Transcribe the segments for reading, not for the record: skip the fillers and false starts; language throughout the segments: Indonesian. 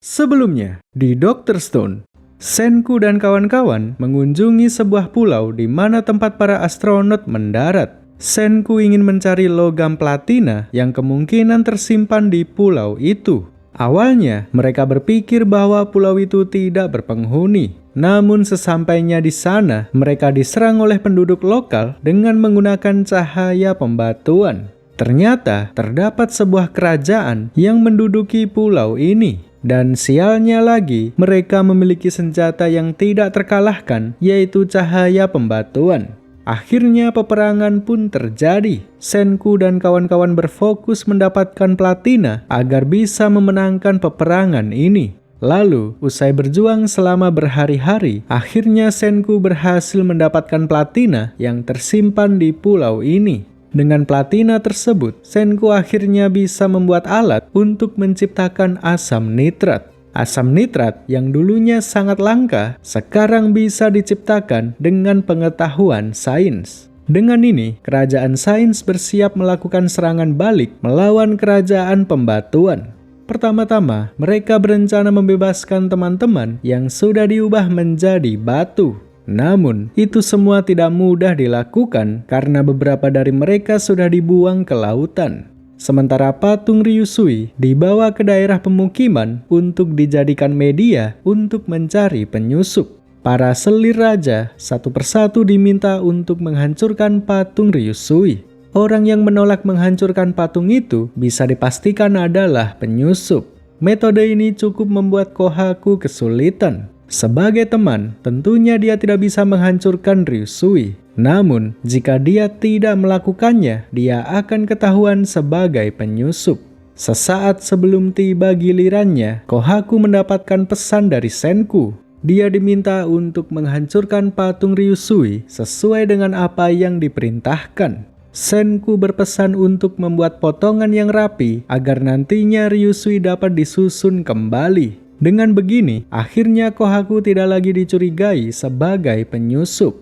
Sebelumnya, di Dr. Stone, Senku dan kawan-kawan mengunjungi sebuah pulau di mana tempat para astronot mendarat. Senku ingin mencari logam platina yang kemungkinan tersimpan di pulau itu. Awalnya, mereka berpikir bahwa pulau itu tidak berpenghuni. Namun sesampainya di sana, mereka diserang oleh penduduk lokal dengan menggunakan cahaya pembatuan. Ternyata terdapat sebuah kerajaan yang menduduki pulau ini. Dan sialnya lagi, mereka memiliki senjata yang tidak terkalahkan, yaitu cahaya pembatuan. Akhirnya peperangan pun terjadi. Senku dan kawan-kawan berfokus mendapatkan platina agar bisa memenangkan peperangan ini. Lalu, usai berjuang selama berhari-hari, akhirnya Senku berhasil mendapatkan platina yang tersimpan di pulau ini. Dengan platina tersebut, Senku akhirnya bisa membuat alat untuk menciptakan asam nitrat. Asam nitrat yang dulunya sangat langka, sekarang bisa diciptakan dengan pengetahuan sains. Dengan ini, kerajaan sains bersiap melakukan serangan balik melawan kerajaan pembatuan. Pertama-tama, mereka berencana membebaskan teman-teman yang sudah diubah menjadi batu. Namun, itu semua tidak mudah dilakukan karena beberapa dari mereka sudah dibuang ke lautan. Sementara patung Ryusui dibawa ke daerah pemukiman untuk dijadikan media untuk mencari penyusup. Para selir raja satu persatu diminta untuk menghancurkan patung Ryusui. Orang yang menolak menghancurkan patung itu bisa dipastikan adalah penyusup. Metode ini cukup membuat Kohaku kesulitan. Sebagai teman, tentunya dia tidak bisa menghancurkan Ryusui. Namun, jika dia tidak melakukannya, dia akan ketahuan sebagai penyusup. Sesaat sebelum tiba gilirannya, Kohaku mendapatkan pesan dari Senku. Dia diminta untuk menghancurkan patung Ryusui sesuai dengan apa yang diperintahkan. Senku berpesan untuk membuat potongan yang rapi agar nantinya Ryusui dapat disusun kembali. Dengan begini, akhirnya Kohaku tidak lagi dicurigai sebagai penyusup.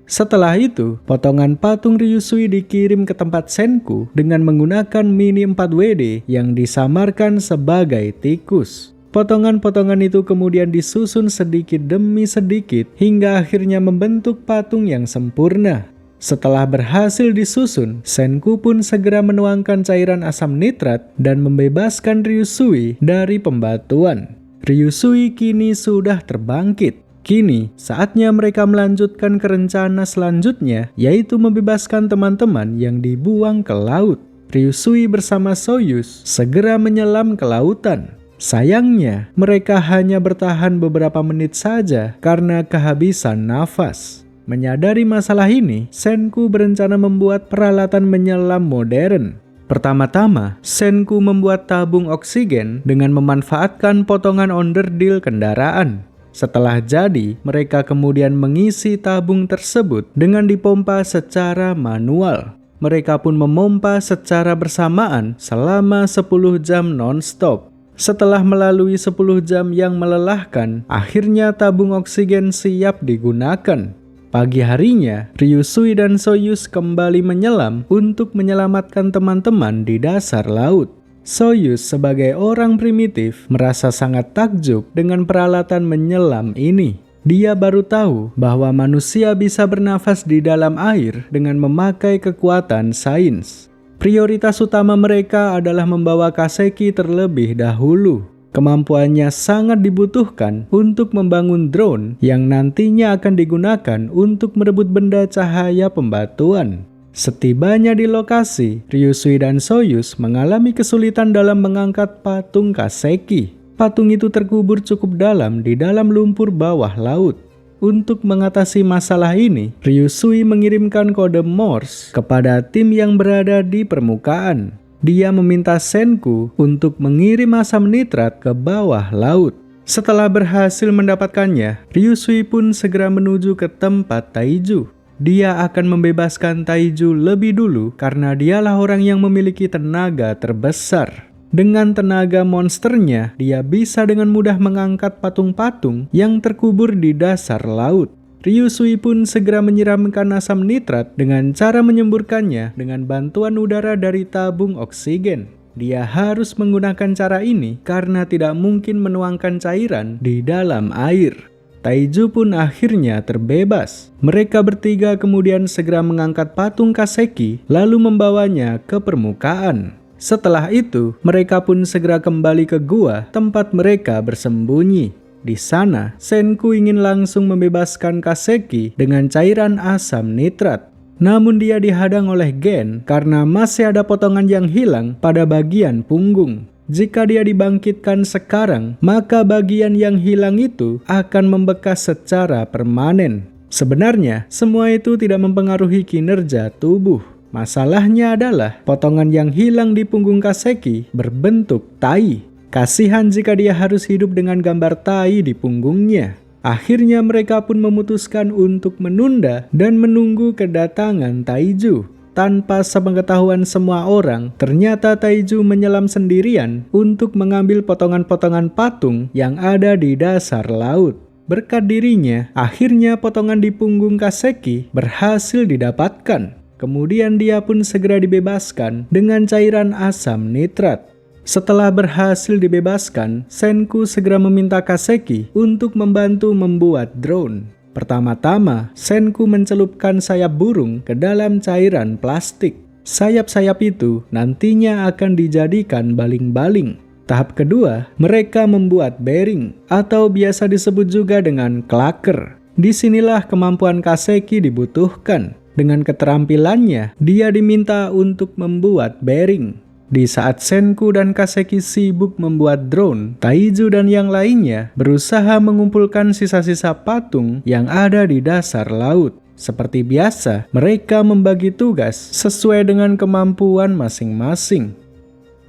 Setelah itu, potongan patung Ryusui dikirim ke tempat Senku dengan menggunakan Mini 4WD yang disamarkan sebagai tikus. Potongan-potongan itu kemudian disusun sedikit demi sedikit hingga akhirnya membentuk patung yang sempurna. Setelah berhasil disusun, Senku pun segera menuangkan cairan asam nitrat dan membebaskan Ryusui dari pembatuan. Ryusui kini sudah terbangkit. Kini, saatnya mereka melanjutkan ke rencana selanjutnya, yaitu membebaskan teman-teman yang dibuang ke laut. Ryusui bersama Soyuz segera menyelam ke lautan. Sayangnya, mereka hanya bertahan beberapa menit saja karena kehabisan nafas. Menyadari masalah ini, Senku berencana membuat peralatan menyelam modern. Pertama-tama, Senku membuat tabung oksigen dengan memanfaatkan potongan onderdil kendaraan. Setelah jadi, mereka kemudian mengisi tabung tersebut dengan dipompa secara manual. Mereka pun memompa secara bersamaan selama 10 jam non-stop. Setelah melalui 10 jam yang melelahkan, akhirnya tabung oksigen siap digunakan. Pagi harinya, Ryusui dan Soyuz kembali menyelam untuk menyelamatkan teman-teman di dasar laut. Soyuz sebagai orang primitif merasa sangat takjub dengan peralatan menyelam ini. Dia baru tahu bahwa manusia bisa bernafas di dalam air dengan memakai kekuatan sains. Prioritas utama mereka adalah membawa Kaseki terlebih dahulu. Kemampuannya sangat dibutuhkan untuk membangun drone yang nantinya akan digunakan untuk merebut benda cahaya pembatuan. Setibanya di lokasi, Ryusui dan Soyuz mengalami kesulitan dalam mengangkat patung Kaseki. Patung itu terkubur cukup dalam di dalam lumpur bawah laut. Untuk mengatasi masalah ini, Ryusui mengirimkan kode Morse kepada tim yang berada di permukaan. Dia meminta Senku untuk mengirim asam nitrat ke bawah laut. Setelah berhasil mendapatkannya, Ryusui pun segera menuju ke tempat Taiju. Dia akan membebaskan Taiju lebih dulu karena dialah orang yang memiliki tenaga terbesar. Dengan tenaga monsternya, dia bisa dengan mudah mengangkat patung-patung yang terkubur di dasar laut. Ryusui pun segera menyiramkan asam nitrat dengan cara menyemburkannya dengan bantuan udara dari tabung oksigen. Dia harus menggunakan cara ini karena tidak mungkin menuangkan cairan di dalam air. Taiju pun akhirnya terbebas. Mereka bertiga kemudian segera mengangkat patung Kaseki lalu membawanya ke permukaan. Setelah itu, mereka pun segera kembali ke gua tempat mereka bersembunyi. Di sana, Senku ingin langsung membebaskan Kaseki dengan cairan asam nitrat. Namun dia dihadang oleh Gen karena masih ada potongan yang hilang pada bagian punggung. Jika dia dibangkitkan sekarang, maka bagian yang hilang itu akan membekas secara permanen. Sebenarnya, semua itu tidak mempengaruhi kinerja tubuh. Masalahnya adalah potongan yang hilang di punggung Kaseki berbentuk tai. Kasihan jika dia harus hidup dengan gambar tai di punggungnya. Akhirnya mereka pun memutuskan untuk menunda dan menunggu kedatangan Taiju. Tanpa sepengetahuan semua orang, ternyata Taiju menyelam sendirian untuk mengambil potongan-potongan patung yang ada di dasar laut. Berkat dirinya, akhirnya potongan di punggung Kaseki berhasil didapatkan. Kemudian dia pun segera dibebaskan dengan cairan asam nitrat. Setelah berhasil dibebaskan, Senku segera meminta Kaseki untuk membantu membuat drone. Pertama-tama, Senku mencelupkan sayap burung ke dalam cairan plastik. Sayap-sayap itu nantinya akan dijadikan baling-baling. Tahap kedua, mereka membuat bearing atau biasa disebut juga dengan klaker. Disinilah kemampuan Kaseki dibutuhkan. Dengan keterampilannya, dia diminta untuk membuat bearing. Di saat Senku dan Kaseki sibuk membuat drone, Taiju dan yang lainnya berusaha mengumpulkan sisa-sisa patung yang ada di dasar laut. Seperti biasa, mereka membagi tugas sesuai dengan kemampuan masing-masing.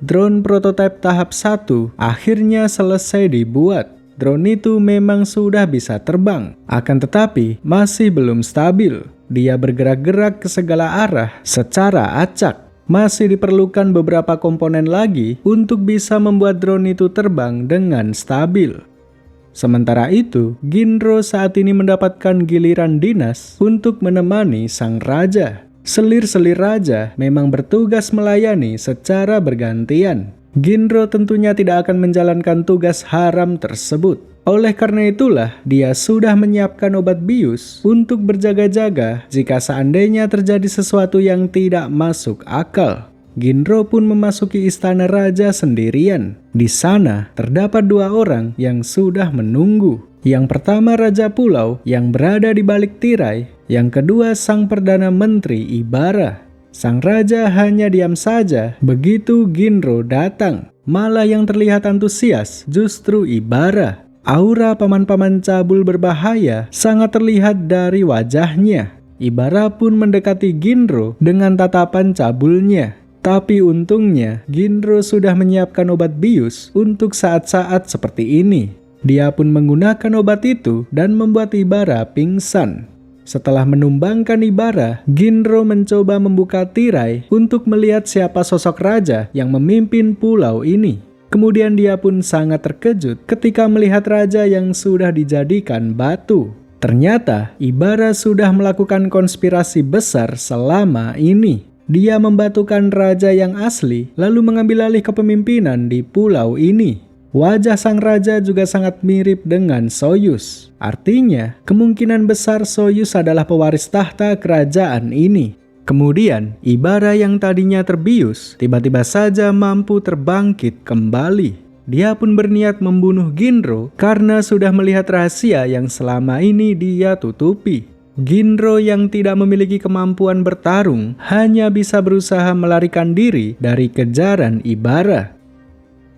Drone prototipe tahap 1 akhirnya selesai dibuat. Drone itu memang sudah bisa terbang, akan tetapi masih belum stabil. Dia bergerak-gerak ke segala arah secara acak. Masih diperlukan beberapa komponen lagi untuk bisa membuat drone itu terbang dengan stabil. Sementara itu, Ginro saat ini mendapatkan giliran dinas untuk menemani sang raja. Selir-selir raja memang bertugas melayani secara bergantian. Ginro tentunya tidak akan menjalankan tugas haram tersebut. Oleh karena itulah, dia sudah menyiapkan obat bius untuk berjaga-jaga jika seandainya terjadi sesuatu yang tidak masuk akal. Ginro pun memasuki istana raja sendirian. Di sana, terdapat dua orang yang sudah menunggu. Yang pertama Raja Pulau yang berada di balik tirai, yang kedua Sang Perdana Menteri Ibara. Sang raja hanya diam saja begitu Ginro datang. Malah yang terlihat antusias justru Ibara. Aura paman-paman cabul berbahaya sangat terlihat dari wajahnya. Ibara pun mendekati Ginro dengan tatapan cabulnya. Tapi untungnya Ginro sudah menyiapkan obat bius untuk saat-saat seperti ini. Dia pun menggunakan obat itu dan membuat Ibara pingsan. Setelah menumbangkan Ibara, Ginro mencoba membuka tirai untuk melihat siapa sosok raja yang memimpin pulau ini. Kemudian dia pun sangat terkejut ketika melihat raja yang sudah dijadikan batu. Ternyata Ibara sudah melakukan konspirasi besar selama ini. Dia membatukan raja yang asli lalu mengambil alih kepemimpinan di pulau ini. Wajah sang raja juga sangat mirip dengan Soyuz. Artinya, kemungkinan besar Soyuz adalah pewaris tahta kerajaan ini. Kemudian, Ibara yang tadinya terbius, tiba-tiba saja mampu terbangkit kembali. Dia pun berniat membunuh Ginro karena sudah melihat rahasia yang selama ini dia tutupi. Ginro yang tidak memiliki kemampuan bertarung hanya bisa berusaha melarikan diri dari kejaran Ibara.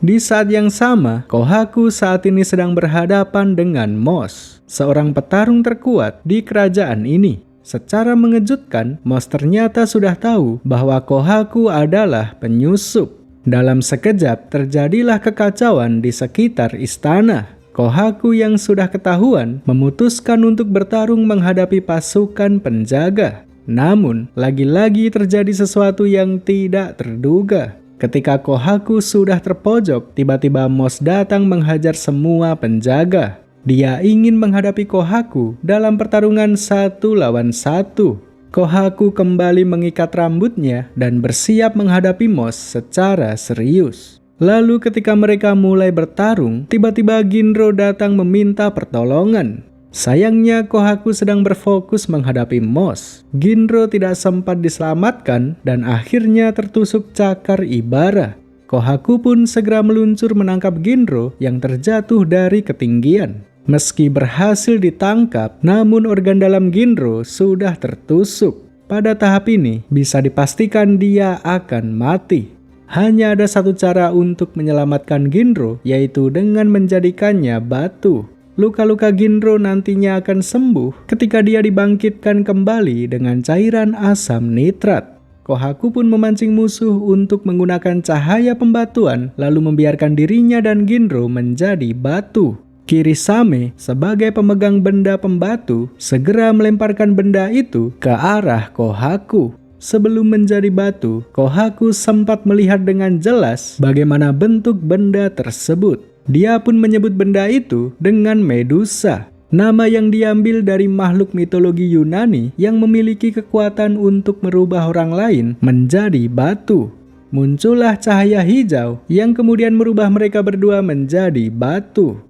Di saat yang sama, Kohaku saat ini sedang berhadapan dengan Mos, seorang petarung terkuat di kerajaan ini. Secara mengejutkan, Mos ternyata sudah tahu bahwa Kohaku adalah penyusup. Dalam sekejap, terjadilah kekacauan di sekitar istana. Kohaku yang sudah ketahuan memutuskan untuk bertarung menghadapi pasukan penjaga. Namun, lagi-lagi terjadi sesuatu yang tidak terduga. Ketika Kohaku sudah terpojok, tiba-tiba Mos datang menghajar semua penjaga. Dia ingin menghadapi Kohaku dalam pertarungan 1 lawan 1. Kohaku kembali mengikat rambutnya dan bersiap menghadapi Moss secara serius. Lalu ketika mereka mulai bertarung, tiba-tiba Ginro datang meminta pertolongan. Sayangnya Kohaku sedang berfokus menghadapi Moss. Ginro tidak sempat diselamatkan dan akhirnya tertusuk cakar Ibara. Kohaku pun segera meluncur menangkap Ginro yang terjatuh dari ketinggian. Meski berhasil ditangkap, namun organ dalam Ginro sudah tertusuk. Pada tahap ini, bisa dipastikan dia akan mati. Hanya ada satu cara untuk menyelamatkan Ginro, yaitu dengan menjadikannya batu. Luka-luka Ginro nantinya akan sembuh ketika dia dibangkitkan kembali dengan cairan asam nitrat. Kohaku pun memancing musuh untuk menggunakan cahaya pembatuan, lalu membiarkan dirinya dan Ginro menjadi batu. Kirisame sebagai pemegang benda pembatu segera melemparkan benda itu ke arah Kohaku. Sebelum menjadi batu, Kohaku sempat melihat dengan jelas bagaimana bentuk benda tersebut. Dia pun menyebut benda itu dengan Medusa, nama yang diambil dari makhluk mitologi Yunani yang memiliki kekuatan untuk merubah orang lain menjadi batu. Muncullah cahaya hijau yang kemudian merubah mereka berdua menjadi batu.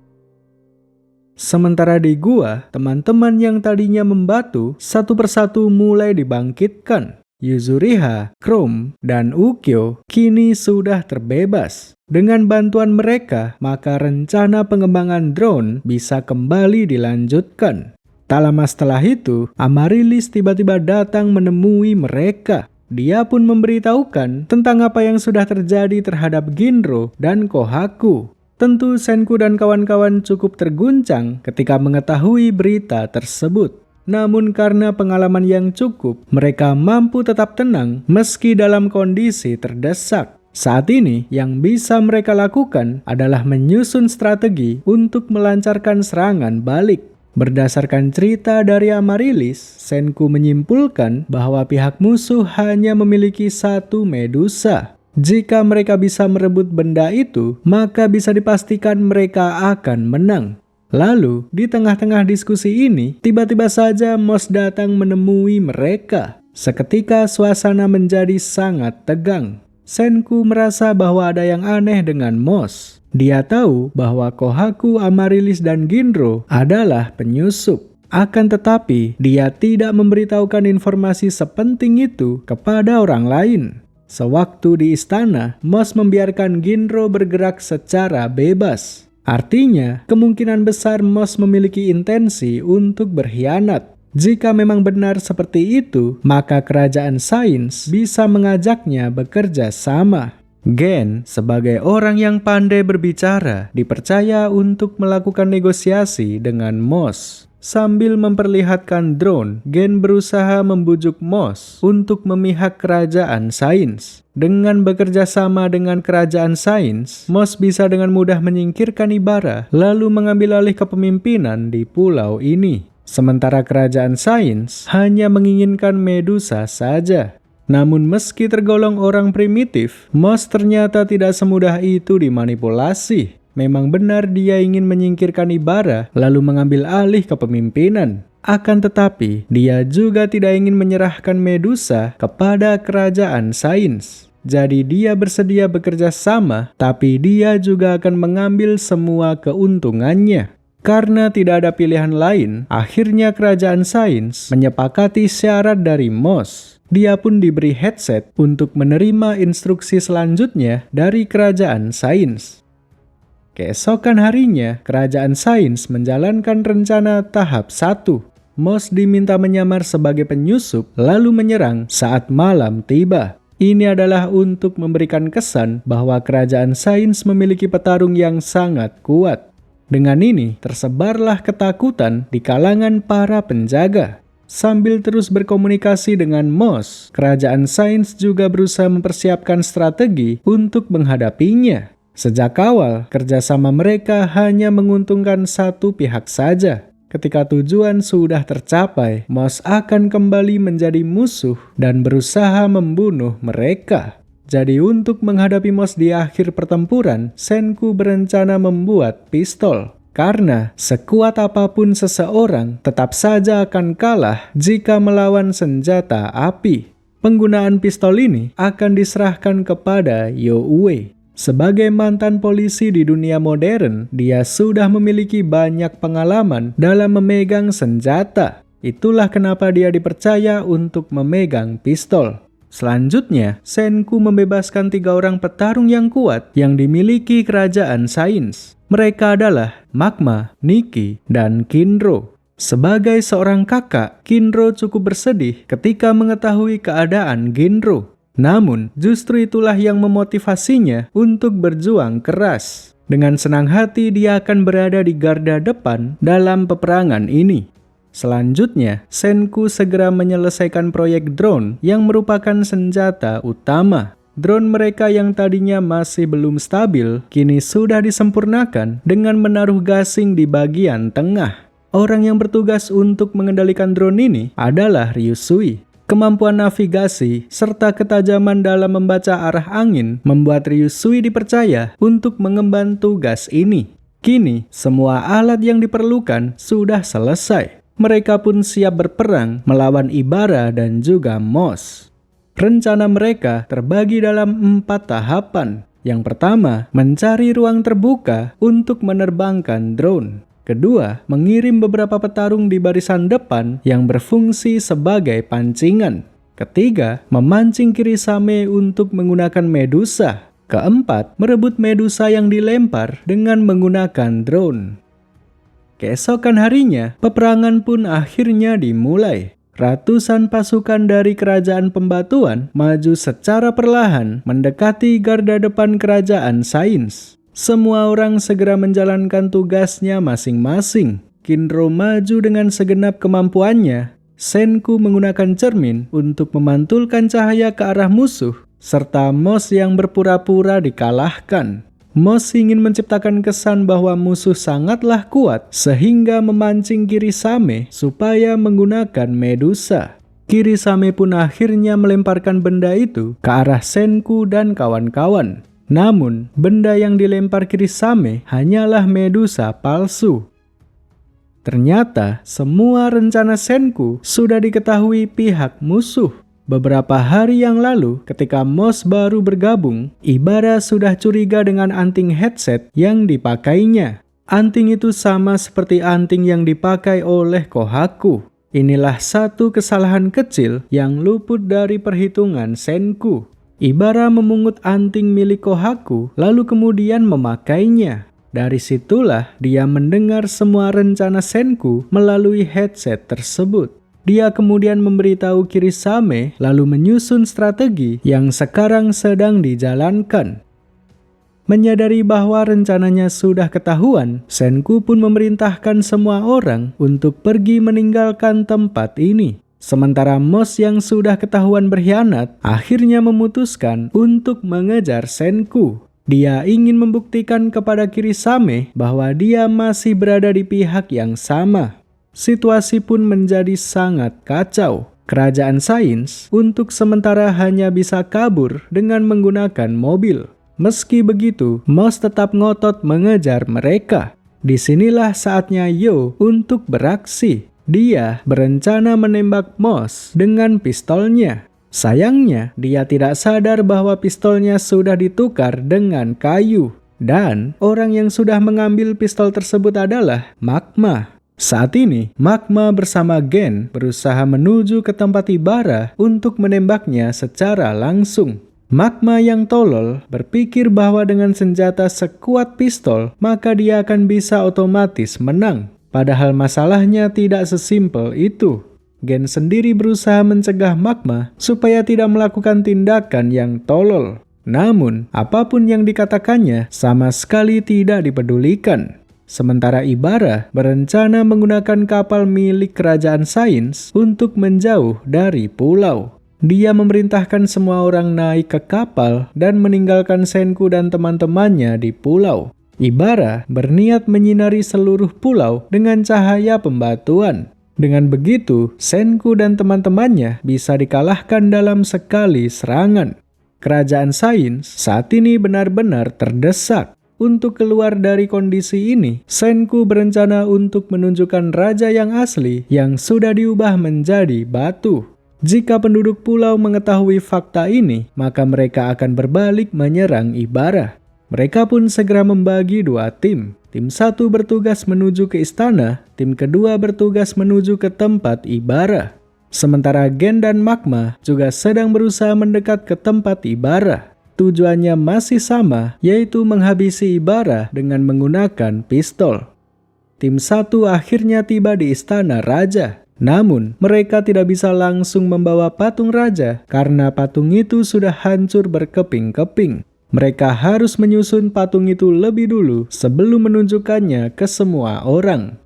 Sementara di gua, teman-teman yang tadinya membatu satu persatu mulai dibangkitkan. Yuzuriha, Chrome, dan Ukyo kini sudah terbebas. Dengan bantuan mereka, maka rencana pengembangan drone bisa kembali dilanjutkan. Tak lama setelah itu, Amaryllis tiba-tiba datang menemui mereka. Dia pun memberitahukan tentang apa yang sudah terjadi terhadap Ginro dan Kohaku. Tentu Senku dan kawan-kawan cukup terguncang ketika mengetahui berita tersebut. Namun karena pengalaman yang cukup, mereka mampu tetap tenang meski dalam kondisi terdesak. Saat ini yang bisa mereka lakukan adalah menyusun strategi untuk melancarkan serangan balik. Berdasarkan cerita dari Amaryllis, Senku menyimpulkan bahwa pihak musuh hanya memiliki satu Medusa. Jika mereka bisa merebut benda itu, maka bisa dipastikan mereka akan menang. Lalu, di tengah-tengah diskusi ini, tiba-tiba saja Moss datang menemui mereka. Seketika suasana menjadi sangat tegang. Senku merasa bahwa ada yang aneh dengan Moss. Dia tahu bahwa Kohaku, Amaryllis, dan Ginro adalah penyusup. Akan tetapi, dia tidak memberitahukan informasi sepenting itu kepada orang lain. Sewaktu di istana, Moss membiarkan Ginro bergerak secara bebas. Artinya, kemungkinan besar Moss memiliki intensi untuk berkhianat. Jika memang benar seperti itu, maka kerajaan Sains bisa mengajaknya bekerja sama. Gen, sebagai orang yang pandai berbicara, dipercaya untuk melakukan negosiasi dengan Moss. Sambil memperlihatkan drone, Gen berusaha membujuk Moss untuk memihak kerajaan Sains. Dengan bekerja sama dengan kerajaan Sains, Moss bisa dengan mudah menyingkirkan Ibara lalu mengambil alih kepemimpinan di pulau ini. Sementara kerajaan Sains hanya menginginkan Medusa saja. Namun meski tergolong orang primitif, Moss ternyata tidak semudah itu dimanipulasi. Memang benar dia ingin menyingkirkan Ibara lalu mengambil alih kepemimpinan. Akan tetapi, dia juga tidak ingin menyerahkan Medusa kepada kerajaan Sains. Jadi dia bersedia bekerja sama, tapi dia juga akan mengambil semua keuntungannya. Karena tidak ada pilihan lain, akhirnya kerajaan Sains menyepakati syarat dari Moss. Dia pun diberi headset untuk menerima instruksi selanjutnya dari kerajaan Sains. Keesokan harinya, kerajaan Sains menjalankan rencana tahap 1. Moss diminta menyamar sebagai penyusup lalu menyerang saat malam tiba. Ini adalah untuk memberikan kesan bahwa kerajaan Sains memiliki petarung yang sangat kuat. Dengan ini, tersebarlah ketakutan di kalangan para penjaga. Sambil terus berkomunikasi dengan Moss, kerajaan Sains juga berusaha mempersiapkan strategi untuk menghadapinya. Sejak awal, kerjasama mereka hanya menguntungkan satu pihak saja. Ketika tujuan sudah tercapai, Moss akan kembali menjadi musuh dan berusaha membunuh mereka. Jadi untuk menghadapi Moss di akhir pertempuran, Senku berencana membuat pistol. Karena sekuat apapun seseorang tetap saja akan kalah jika melawan senjata api. Penggunaan pistol ini akan diserahkan kepada Yo Uwei. Sebagai mantan polisi di dunia modern, dia sudah memiliki banyak pengalaman dalam memegang senjata. Itulah kenapa dia dipercaya untuk memegang pistol. Selanjutnya, Senku membebaskan 3 orang petarung yang kuat yang dimiliki kerajaan sains. Mereka adalah Magma, Nikki, dan Kinro. Sebagai seorang kakak, Kinro cukup bersedih ketika mengetahui keadaan Genro. Namun, justru itulah yang memotivasinya untuk berjuang keras. Dengan senang hati, dia akan berada di garda depan dalam peperangan ini. Selanjutnya, Senku segera menyelesaikan proyek drone yang merupakan senjata utama. Drone mereka yang tadinya masih belum stabil, kini sudah disempurnakan dengan menaruh gasing di bagian tengah. Orang yang bertugas untuk mengendalikan drone ini adalah Ryusui. Kemampuan navigasi serta ketajaman dalam membaca arah angin membuat Ryusui dipercaya untuk mengemban tugas ini. Kini, semua alat yang diperlukan sudah selesai. Mereka pun siap berperang melawan Ibara dan juga Moss. Rencana mereka terbagi dalam 4 tahapan. Yang pertama, mencari ruang terbuka untuk menerbangkan drone. Kedua, mengirim beberapa petarung di barisan depan yang berfungsi sebagai pancingan. Ketiga, memancing Kirisame untuk menggunakan Medusa. Keempat, merebut Medusa yang dilempar dengan menggunakan drone. Keesokan harinya, peperangan pun akhirnya dimulai. Ratusan pasukan dari kerajaan pembatuan maju secara perlahan mendekati garda depan kerajaan sains. Semua orang segera menjalankan tugasnya masing-masing. Kinro maju dengan segenap kemampuannya. Senku menggunakan cermin untuk memantulkan cahaya ke arah musuh, serta Moss yang berpura-pura dikalahkan. Moss ingin menciptakan kesan bahwa musuh sangatlah kuat, sehingga memancing Kirisame supaya menggunakan Medusa. Kirisame pun akhirnya melemparkan benda itu ke arah Senku dan kawan-kawan. Namun, benda yang dilempar Kirisame hanyalah Medusa palsu. Ternyata, semua rencana Senku sudah diketahui pihak musuh. Beberapa hari yang lalu, ketika Moss baru bergabung, Ibara sudah curiga dengan anting headset yang dipakainya. Anting itu sama seperti anting yang dipakai oleh Kohaku. Inilah satu kesalahan kecil yang luput dari perhitungan Senku. Ibara memungut anting milik Kohaku, lalu kemudian memakainya. Dari situlah dia mendengar semua rencana Senku melalui headset tersebut. Dia kemudian memberitahu Kirisame, lalu menyusun strategi yang sekarang sedang dijalankan. Menyadari bahwa rencananya sudah ketahuan, Senku pun memerintahkan semua orang untuk pergi meninggalkan tempat ini. Sementara Moss yang sudah ketahuan berkhianat, akhirnya memutuskan untuk mengejar Senku. Dia ingin membuktikan kepada Kirisame bahwa dia masih berada di pihak yang sama. Situasi pun menjadi sangat kacau. Kerajaan sains untuk sementara hanya bisa kabur dengan menggunakan mobil. Meski begitu, Moss tetap ngotot mengejar mereka. Disinilah saatnya Yo untuk beraksi. Dia berencana menembak Moss dengan pistolnya. Sayangnya, dia tidak sadar bahwa pistolnya sudah ditukar dengan kayu. Dan orang yang sudah mengambil pistol tersebut adalah Magma. Saat ini, Magma bersama Gen berusaha menuju ke tempat Ibara untuk menembaknya secara langsung. Magma yang tolol berpikir bahwa dengan senjata sekuat pistol, maka dia akan bisa otomatis menang. Padahal masalahnya tidak sesimpel itu. Gen sendiri berusaha mencegah Magma supaya tidak melakukan tindakan yang tolol. Namun, apapun yang dikatakannya sama sekali tidak dipedulikan. Sementara Ibara berencana menggunakan kapal milik kerajaan sains untuk menjauh dari pulau. Dia memerintahkan semua orang naik ke kapal dan meninggalkan Senku dan teman-temannya di pulau. Ibara berniat menyinari seluruh pulau dengan cahaya pembatuan. Dengan begitu, Senku dan teman-temannya bisa dikalahkan dalam sekali serangan. Kerajaan sains saat ini benar-benar terdesak. Untuk keluar dari kondisi ini, Senku berencana untuk menunjukkan raja yang asli yang sudah diubah menjadi batu. Jika penduduk pulau mengetahui fakta ini, maka mereka akan berbalik menyerang Ibara. Mereka pun segera membagi dua tim. Tim satu bertugas menuju ke istana, tim kedua bertugas menuju ke tempat Ibara. Sementara Gen dan Magma juga sedang berusaha mendekat ke tempat Ibara. Tujuannya masih sama, yaitu menghabisi Ibara dengan menggunakan pistol. Tim satu akhirnya tiba di istana raja. Namun, mereka tidak bisa langsung membawa patung raja karena patung itu sudah hancur berkeping-keping. Mereka harus menyusun patung itu lebih dulu sebelum menunjukkannya ke semua orang.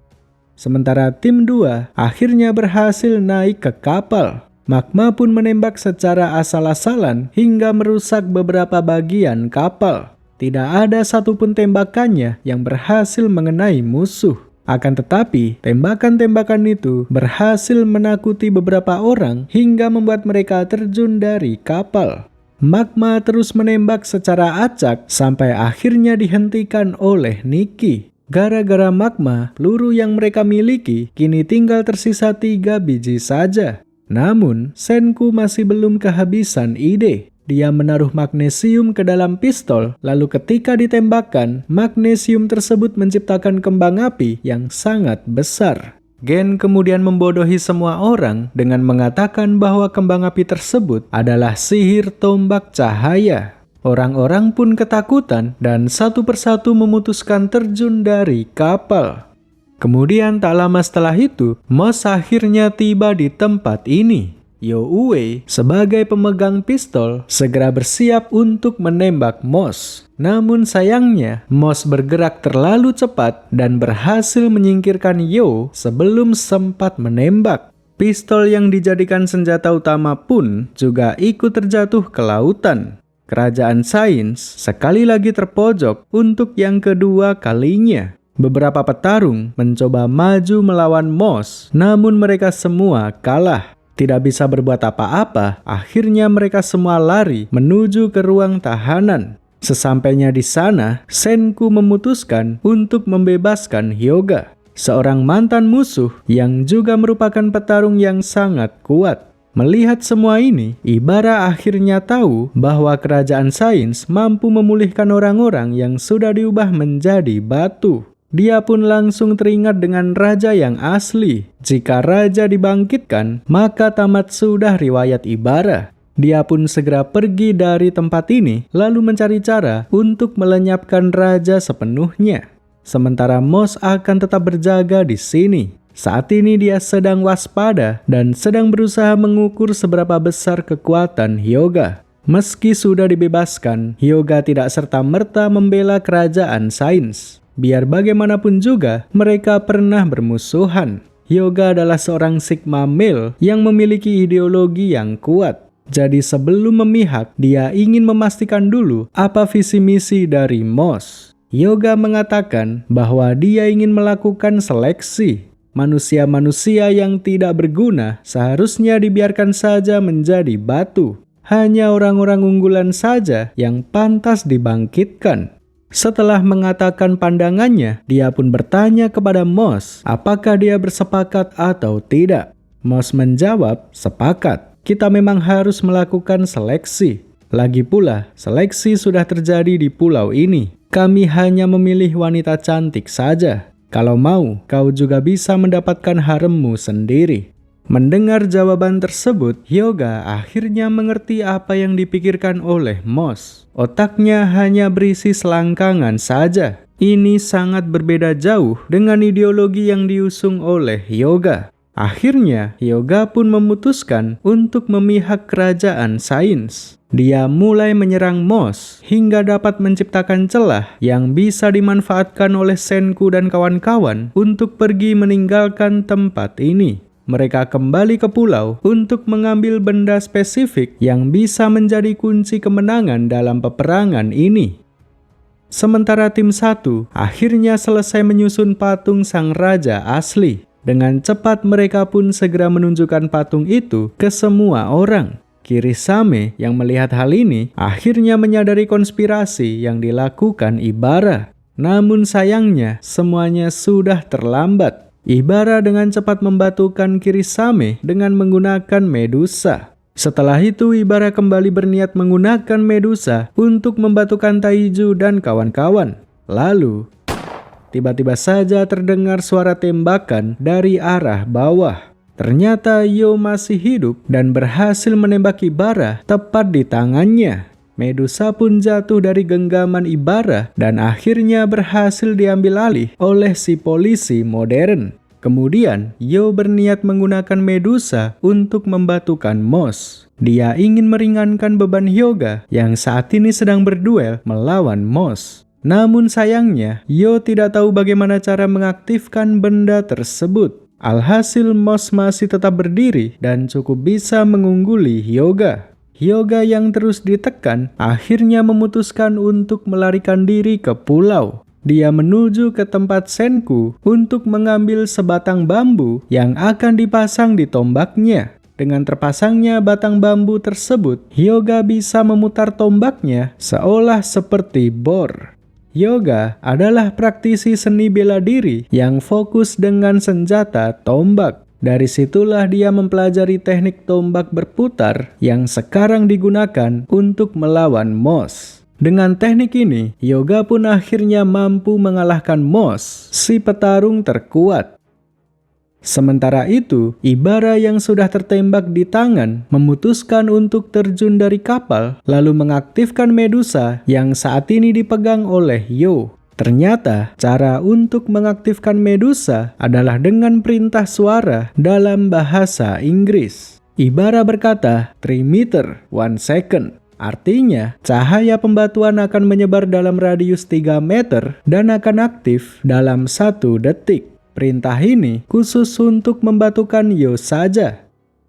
Sementara tim 2 akhirnya berhasil naik ke kapal. Magma pun menembak secara asal-asalan hingga merusak beberapa bagian kapal. Tidak ada satupun tembakannya yang berhasil mengenai musuh. Akan tetapi, tembakan-tembakan itu berhasil menakuti beberapa orang hingga membuat mereka terjun dari kapal. Magma terus menembak secara acak sampai akhirnya dihentikan oleh Nikki. Gara-gara Magma, peluru yang mereka miliki kini tinggal tersisa 3 biji saja. Namun, Senku masih belum kehabisan ide. Dia menaruh magnesium ke dalam pistol, lalu ketika ditembakkan, magnesium tersebut menciptakan kembang api yang sangat besar. Gen kemudian membodohi semua orang dengan mengatakan bahwa kembang api tersebut adalah sihir tombak cahaya. Orang-orang pun ketakutan dan satu persatu memutuskan terjun dari kapal. Kemudian tak lama setelah itu, Moss akhirnya tiba di tempat ini. Youwei sebagai pemegang pistol segera bersiap untuk menembak Moss. Namun sayangnya, Moss bergerak terlalu cepat dan berhasil menyingkirkan Yo sebelum sempat menembak. Pistol yang dijadikan senjata utama pun juga ikut terjatuh ke lautan. Kerajaan Sains sekali lagi terpojok untuk yang kedua kalinya. Beberapa petarung mencoba maju melawan Moss, namun mereka semua kalah. Tidak bisa berbuat apa-apa, akhirnya mereka semua lari menuju ke ruang tahanan. Sesampainya di sana, Senku memutuskan untuk membebaskan Hyuga, seorang mantan musuh yang juga merupakan petarung yang sangat kuat. Melihat semua ini, Ibara akhirnya tahu bahwa kerajaan Sains mampu memulihkan orang-orang yang sudah diubah menjadi batu. Dia pun langsung teringat dengan raja yang asli. Jika raja dibangkitkan, maka tamat sudah riwayat Ibara. Dia pun segera pergi dari tempat ini, lalu mencari cara untuk melenyapkan raja sepenuhnya. Sementara Moss akan tetap berjaga di sini. Saat ini dia sedang waspada dan sedang berusaha mengukur seberapa besar kekuatan Hyuga. Meski sudah dibebaskan, Hyuga tidak serta-merta membela kerajaan Sains. Biar bagaimanapun juga, mereka pernah bermusuhan. Hyuga adalah seorang Sigma male yang memiliki ideologi yang kuat. Jadi sebelum memihak, dia ingin memastikan dulu apa visi misi dari Moss. Hyuga mengatakan bahwa dia ingin melakukan seleksi. Manusia-manusia yang tidak berguna seharusnya dibiarkan saja menjadi batu. Hanya orang-orang unggulan saja yang pantas dibangkitkan. Setelah mengatakan pandangannya, dia pun bertanya kepada Moss apakah dia bersepakat atau tidak. Moss menjawab, sepakat. Kita memang harus melakukan seleksi. Lagi pula, seleksi sudah terjadi di pulau ini. Kami hanya memilih wanita cantik saja. Kalau mau, kau juga bisa mendapatkan haremmu sendiri. Mendengar jawaban tersebut, Hyuga akhirnya mengerti apa yang dipikirkan oleh Moss. Otaknya hanya berisi selangkangan saja. Ini sangat berbeda jauh dengan ideologi yang diusung oleh Hyuga. Akhirnya, Hyuga pun memutuskan untuk memihak kerajaan Sains. Dia mulai menyerang Moss hingga dapat menciptakan celah yang bisa dimanfaatkan oleh Senku dan kawan-kawan untuk pergi meninggalkan tempat ini. Mereka kembali ke pulau untuk mengambil benda spesifik yang bisa menjadi kunci kemenangan dalam peperangan ini. Sementara tim 1 akhirnya selesai menyusun patung sang raja asli. Dengan cepat mereka pun segera menunjukkan patung itu ke semua orang. Kirisame yang melihat hal ini akhirnya menyadari konspirasi yang dilakukan Ibara. Namun sayangnya semuanya sudah terlambat. Ibara dengan cepat membatukan Kirisame dengan menggunakan Medusa. Setelah itu Ibara kembali berniat menggunakan Medusa untuk membatukan Taiju dan kawan-kawan. Lalu tiba-tiba saja terdengar suara tembakan dari arah bawah. Ternyata Yo masih hidup dan berhasil menembak Ibara tepat di tangannya. Medusa pun jatuh dari genggaman Ibara dan akhirnya berhasil diambil alih oleh si polisi modern. Kemudian Yo berniat menggunakan Medusa untuk membatukan Moss. Dia ingin meringankan beban Hyuga yang saat ini sedang berduel melawan Moss. Namun sayangnya Yo tidak tahu bagaimana cara mengaktifkan benda tersebut. Alhasil Moss masih tetap berdiri dan cukup bisa mengungguli Hyuga. Hyuga yang terus ditekan akhirnya memutuskan untuk melarikan diri ke pulau. Dia menuju ke tempat Senku untuk mengambil sebatang bambu yang akan dipasang di tombaknya. Dengan terpasangnya batang bambu tersebut, Hyuga bisa memutar tombaknya seolah seperti bor. Hyuga adalah praktisi seni bela diri yang fokus dengan senjata tombak. Dari situlah dia mempelajari teknik tombak berputar yang sekarang digunakan untuk melawan Moss. Dengan teknik ini, Hyuga pun akhirnya mampu mengalahkan Moss, si petarung terkuat. Sementara itu, Ibara yang sudah tertembak di tangan memutuskan untuk terjun dari kapal lalu mengaktifkan Medusa yang saat ini dipegang oleh Yo. Ternyata cara untuk mengaktifkan Medusa adalah dengan perintah suara dalam bahasa Inggris. Ibara berkata 3 meter 1 second. Artinya, cahaya pembatuan akan menyebar dalam radius 3 meter dan akan aktif dalam 1 detik. Perintah ini khusus untuk membatukan Yo saja.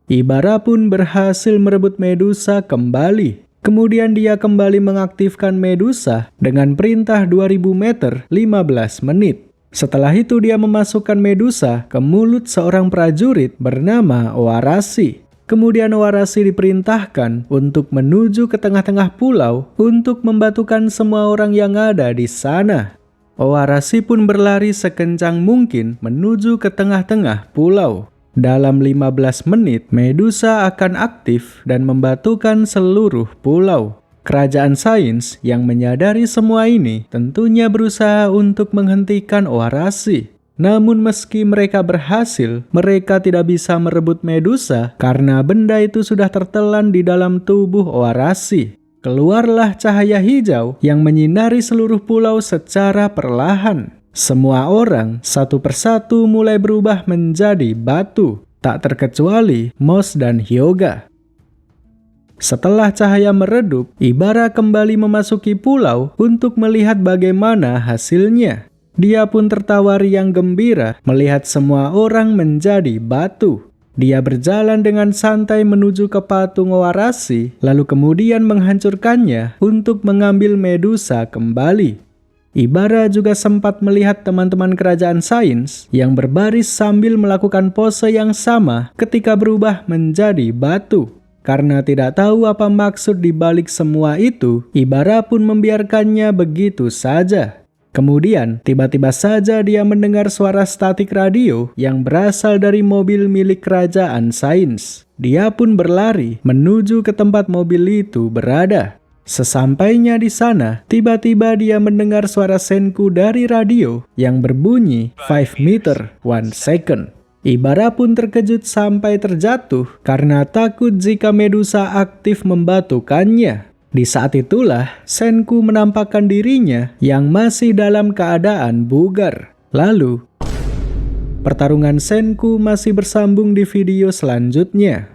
Ibara pun berhasil merebut Medusa kembali. Kemudian dia kembali mengaktifkan Medusa dengan perintah 2000 meter 15 menit. Setelah itu dia memasukkan Medusa ke mulut seorang prajurit bernama Oarashi. Kemudian Oarashi diperintahkan untuk menuju ke tengah-tengah pulau untuk membatukan semua orang yang ada di sana. Oarashi pun berlari sekencang mungkin menuju ke tengah-tengah pulau. Dalam 15 menit, Medusa akan aktif dan membatukan seluruh pulau. Kerajaan sains yang menyadari semua ini tentunya berusaha untuk menghentikan Oarashi. Namun meski mereka berhasil, mereka tidak bisa merebut Medusa karena benda itu sudah tertelan di dalam tubuh Oarashi. Keluarlah cahaya hijau yang menyinari seluruh pulau secara perlahan. Semua orang satu persatu mulai berubah menjadi batu, tak terkecuali Moss dan Hyuga. Setelah cahaya meredup, Ibara kembali memasuki pulau untuk melihat bagaimana hasilnya. Dia pun tertawa riang gembira melihat semua orang menjadi batu. Dia berjalan dengan santai menuju ke patung Oarashi, lalu kemudian menghancurkannya untuk mengambil Medusa kembali. Ibara juga sempat melihat teman-teman kerajaan sains yang berbaris sambil melakukan pose yang sama ketika berubah menjadi batu. Karena tidak tahu apa maksud di balik semua itu, Ibara pun membiarkannya begitu saja. Kemudian, tiba-tiba saja dia mendengar suara statik radio yang berasal dari mobil milik kerajaan sains. Dia pun berlari menuju ke tempat mobil itu berada. Sesampainya di sana, tiba-tiba dia mendengar suara Senku dari radio yang berbunyi 5 meter 1 second. Ibara pun terkejut sampai terjatuh karena takut jika Medusa aktif membatukannya. Di saat itulah, Senku menampakkan dirinya yang masih dalam keadaan bugar. Lalu, pertarungan Senku masih bersambung di video selanjutnya.